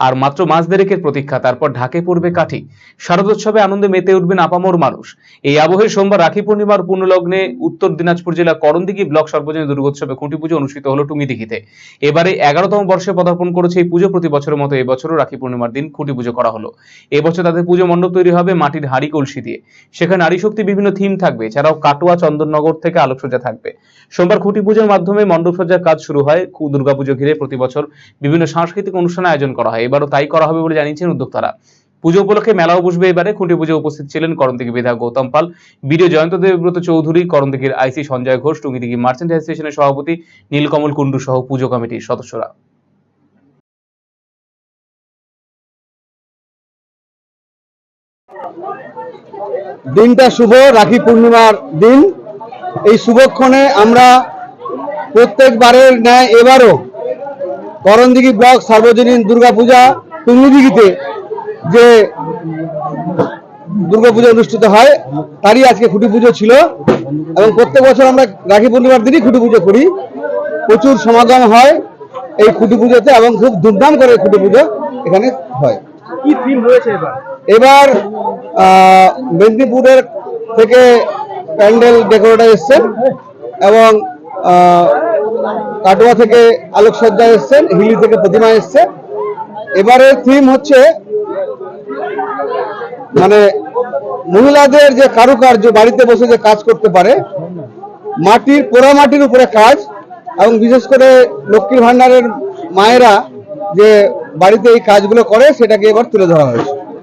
আর মাত্র মাস দেড়েকের প্রতীক্ষা, তারপর ঢাকে পড়বে কাঠি। শারদোৎসবে আনন্দে মেতে উঠবেন আপামর মানুষ। এই আবহে সোমবার রাখি পূর্ণিমার পূর্ণলগ্নে উত্তর দিনাজপুর জেলা করণদিঘি ব্লক সর্বজনীন দুর্গোৎসবে খুঁটি পুজো অনুষ্ঠিত হলো টুঙ্গিদিঘিতে। এবারে 11তম বর্ষে পদার্পণ করেছে এই পুজো। প্রতি বছরের মতো এবছরও রাখি পূর্ণিমার দিন খুঁটি পুজো করা হলো। এবছর তাদের পুজো মণ্ডপ তৈরি হবে মাটির হাঁড়ি কলসি দিয়ে। সেখানে নারী শক্তি বিভিন্ন থিম থাকবে, এছাড়াও কাটোয়া চন্দননগর থেকে আলোকসজ্জা থাকবে। সোমবার খুঁটি পুজোর মাধ্যমে মণ্ডপ সজ্জার কাজ শুরু হয়। দুর্গাপুজো ঘিরে প্রতি বছর বিভিন্ন সাংস্কৃতিক অনুষ্ঠান আয়োজন করা হয়, এবারও তাই করা হবে বলে জানিয়েছেন উদ্যোক্তারা। পুজো উপলক্ষে মেলাও বসবে এবারে। খুঁটি পুজো উপস্থিত ছিলেন করণদিঘি বিধায়ক গৌতম পাল, বিডিও জয়ন্ত দেবব্রত চৌধুরী, করণদিঘির আইসি সঞ্জয় ঘোষ, টুঙ্গিদিঘি মার্চেন্ট অ্যাসোসিয়েশনের সভাপতি নীলকমল কুন্ডু সহ পুজো কমিটির সদস্যরা। দিনটা শুভ, রাখি পূর্ণিমার দিন। এই শুভক্ষণে আমরা প্রত্যেকবারের ন্যায় এবারও করণদিঘি ব্লক সার্বজনীন দুর্গাপূজা টুঙ্গিদিঘিতে যে দুর্গাপূজা অনুষ্ঠিত হয় তারই আজকে খুঁটি পুজো ছিল, এবং প্রত্যেক বছর আমরা রাখি পূর্ণিমার দিনই খুঁটি পুজো করি। প্রচুর সমাগম হয় এই খুঁটি পুজোতে এবং খুব ধুমধাম করে খুঁটি পুজো এখানে হয়। কি থিম রয়েছে এবার মেদিনীপুরের থেকে প্যান্ডেল ডেকোরেটর এসছেন এবং কাটোয়া থেকে আলোকসজ্জা এসছেন, হিলি থেকে প্রতিমা এসছে। এবারে থিম হচ্ছে মানে মহিলাদের যে কারুকার্য, বাড়িতে বসে যে কাজ করতে পারে, মাটির পোড়া মাটির উপরে কাজ, এবং বিশেষ করে লক্ষ্মীর ভান্ডারের মায়েরা যে বাড়িতে এই কাজগুলো করে সেটাকে এবার তুলে ধরা হয়েছে।